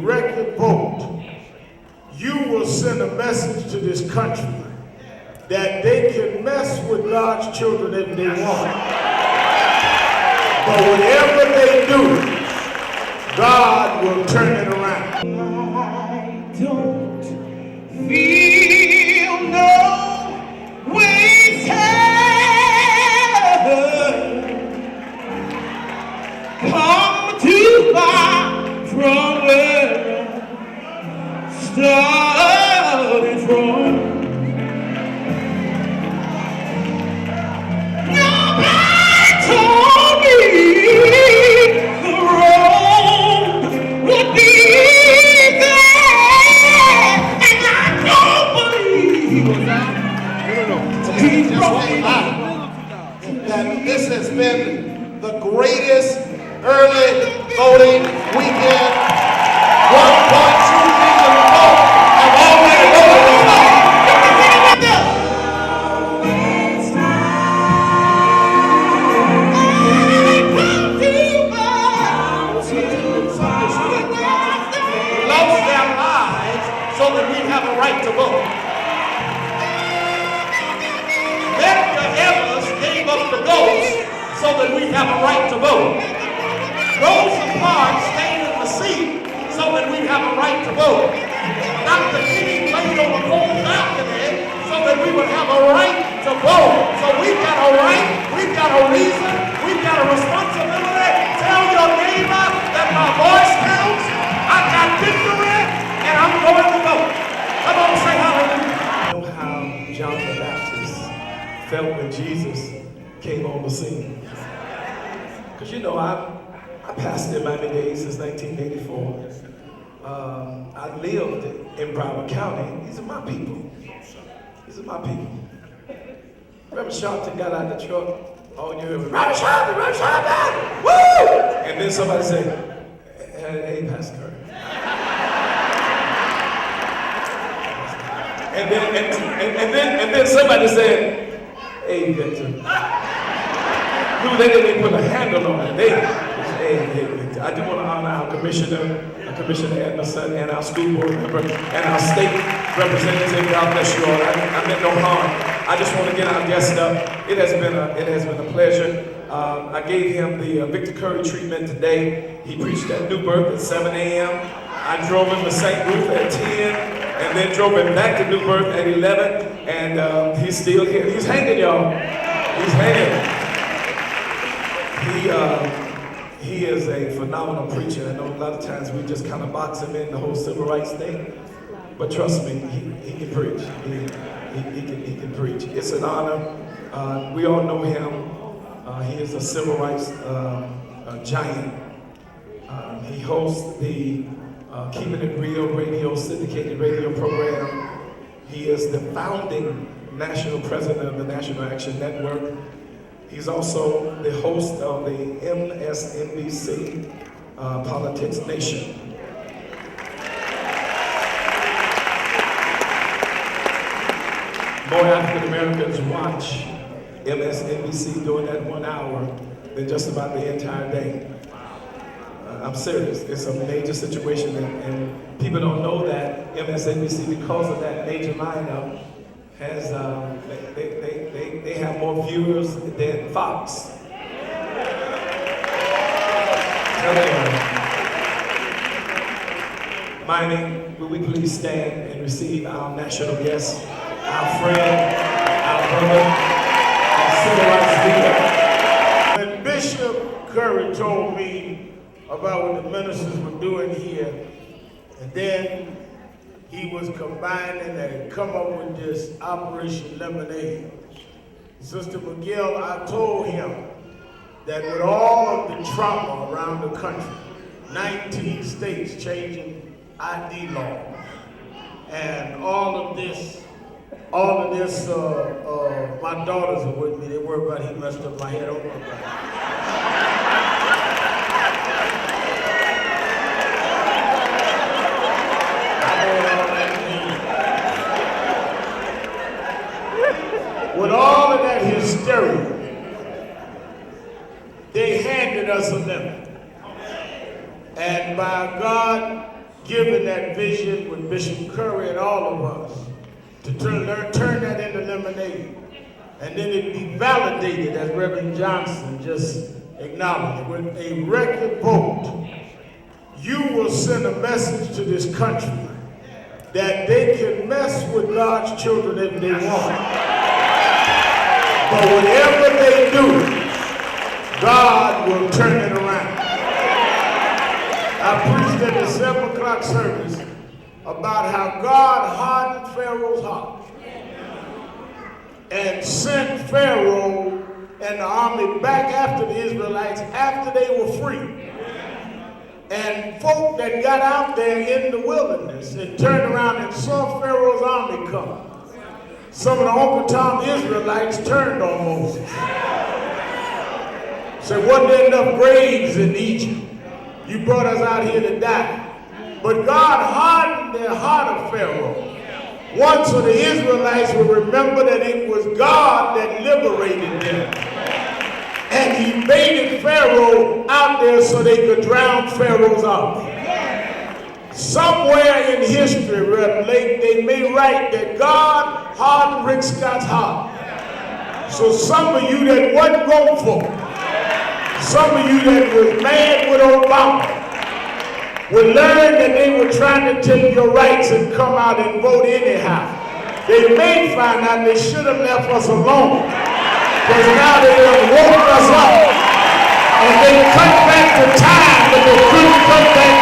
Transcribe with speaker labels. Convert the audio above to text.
Speaker 1: record vote, you will send a message to this country that they can mess with God's children if they want. But whatever they do, God will turn it around.
Speaker 2: I don't feel no way come too far from where I started from. Nobody told me the road would be easy, and I don't believe
Speaker 3: that this has been the greatest early voting weekend. 1.2 million votes have already voted on us. Lost their lives so that we have a right to vote. Medgar Evers gave up the ghost so that we have a right to vote. Rosa Parks stayed in the seat so that we have a right to vote. Dr. King laid on the cold balcony so that we would have a right to vote. So we've got a right, we've got a reason, we've got a responsibility. Tell your neighbor that my voice counts, I got victory, and I'm going to vote. Come on, say hallelujah.
Speaker 1: I know how John the Baptist felt when Jesus came on the scene. Because you know, I pastored in Miami Dade since 1984. I lived in Broward County. These are my people. These are my people. Reverend Sharpton got out of the truck. All you heard was, Reverend Sharpton, woo! And then somebody said, hey, Pastor. And then somebody said, hey, Victor. No, they didn't even put a handle on it. Hey, I do want to honor our Commissioner Anderson, and our school board member, and our state representative. God bless you all. I meant no harm. I just want to get our guest up. It has been a pleasure. I gave him the Victor Curry treatment today. He preached at New Birth at 7 a.m. I drove him to St. Ruth at 10, and then drove him back to New Birth at 11, and he's still here. He's hanging, y'all. He's hanging. He is a phenomenal preacher. I know a lot of times we just kind of box him in the whole civil rights thing, but trust me, he can preach. He can preach. It's an honor. We all know him. He is a civil rights giant. He hosts the Keeping It Real radio, syndicated radio program. He is the founding national president of the National Action Network. He's also the host of the MSNBC Politics Nation. More African Americans watch MSNBC during that 1 hour than just about the entire day. I'm serious. It's a major situation, and people don't know that MSNBC, because of that major lineup, has they have more viewers than Fox. Miami, will we please stand and receive our national guest, our friend, our brother, our civil rights leader. When Bishop Curry told me about what the ministers were doing here, and then he was combining and come up with this Operation Lemonade. Sister McGill, I told him that with all of the trauma around the country, 19 states changing ID laws, and all of this, my daughters are with me. They worry about he messed up my head. Don't worry about it. With all of that hysteria, they handed us a limit. And by God, given that vision with Bishop Curry and all of us to turn that into lemonade. And then it be validated, as Reverend Johnson just acknowledged, with a record vote. You will send a message to this country that they can mess with God's children if they want. But whatever they do, God will turn it around. I preached at the 7 o'clock service about how God hardened Pharaoh's heart and sent Pharaoh and the army back after the Israelites after they were free. And folk that got out there in the wilderness and turned around and saw Pharaoh's army come. Some of the Uncle Tom Israelites turned on Moses. Said, wasn't there enough graves in Egypt? You brought us out here to die. But God hardened the heart of Pharaoh. Once so the Israelites will remember that it was God that liberated them. And he baited Pharaoh out there so they could drown Pharaoh's army. Somewhere in history, they may write that God hardened Rick Scott's heart. So some of you that wasn't going for it, some of you that was mad with Obama, will learn that they were trying to take your rights and come out and vote anyhow. They may find out they should have left us alone, because now they done woke us up. And they cut back the time, but they couldn't cut back